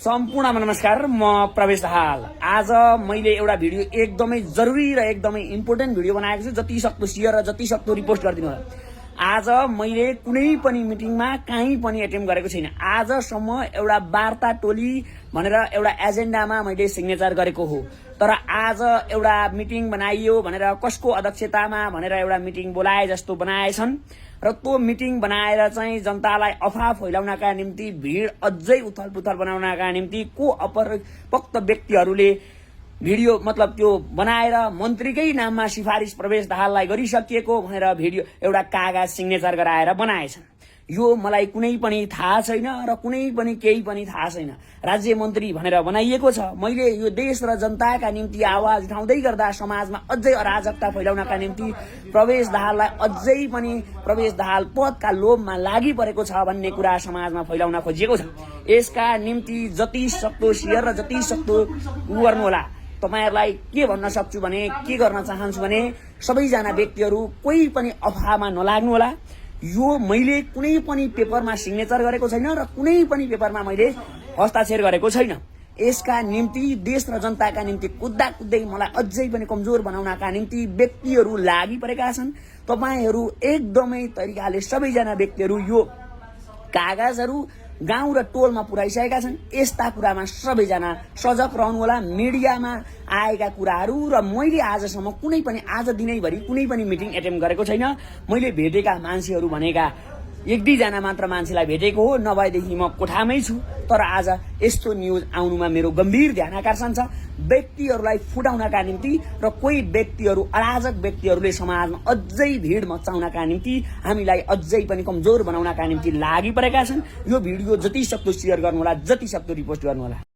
सम्पूर्णमा नमस्कार, म प्रवेश दाहाल। आज मैले एउटा भिडियो एकदमै जरुरी र एकदमै इम्पोर्टेन्ट भिडियो बनाएको छु। जति सक्दो शेयर र जति सक्दो रिपोस्ट गरिदिनु होला। आज मैले कुनै पनि मिटिङमा कहीँ पनि एटेम्प गरेको छैन। आजसम्म एउटा वार्ता टोली भनेर एउटा एजेन्डामा मैले सिग्नेचर गरेको हो। तर आज एउटा मिटिङ बनाइयो भनेर कसको अध्यक्षतामा भनेर एउटा मिटिङ बोलाए जस्तो बनाएछन् र त्यो मिटिङ बनाएर चाहिँ जनतालाई अफवाह फैलाउनका निम्ति भिड अझै उथलपुथल बनाउनका निम्ति को अपरिपक्त व्यक्तिहरूले भिडियो मतलब त्यो बनाएर मन्त्रीकै नाममा सिफारिस प्रवेश दाहाललाई गरिसकिएको भनेर भिडियो एउटा कागज सिग्नेचर गराएर बनाएछन्। यो मलाई कुनै पनि थाहा छैन र कुनै पनि केही पनि थाहा छैन। राज्य मन्त्री भनेर बनाइएको छ। मैले यो देश र जनताका निम्ति आवाज उठाउँदै गर्दा समाजमा अझै अराजकता फैलाउनका निम्ति प्रवेश दाहाललाई अझै पनि प्रवेश दाहाल पदका लोभमा लागि परेको छ भन्ने कुरा समाजमा फैलाउन खोजिएको छ। यसका निम्ति जति सक्दो शेयर र जति सक्दो गर्नु होला। तपाईहरुलाई के भन्न सक्छु भने, के गर्न चाहन्छु भने, सबैजना व्यक्तिहरू कोही पनि अफवाहमा नलाग्नु होला। यो मैले कुनै पनि पेपरमा सिग्नेचर गरेको छैन र कुनै पनि पेपरमा मैले हस्ताक्षर गरेको छैन। यसका निम्ति देश र जनताका निम्ति कुद्दा कुद्दै मलाई अझै पनि कमजोर बनाउनका निम्ति व्यक्तिहरू लागि परेका छन्। तपाईहरु एकदमै तरिकाले सबैजना व्यक्तिहरू यो कागजहरू गाउँ र टोलमा पुर्याइसकेका छन्। यस्ता कुरामा सबैजना सजग रहनु होला। मिडियामा आएका कुराहरू र मैले आजसम्म कुनै पनि आज दिनैभरि कुनै पनि मिटिङ एटेम्प गरेको छैन। मैले भेटेका मान्छेहरू भनेका एक दुईजना मात्र मान्छेलाई भेटेको हो, नभएदेखि म कोठामै छु। तर आज यस्तो न्युज आउनुमा मेरो गम्भीर ध्यान आकर्षण छ। व्यक्तिहरूलाई फुटाउनका निम्ति र कोही व्यक्तिहरू अराजक व्यक्तिहरूले समाजमा अझै भिड मचाउनका निम्ति हामीलाई अझै पनि कमजोर बनाउनका निम्ति लागि परेका छन्। यो भिडियो जति सक्दो शेयर गर्नु होला, जति सक्दो रिपोस्ट गर्नु होला।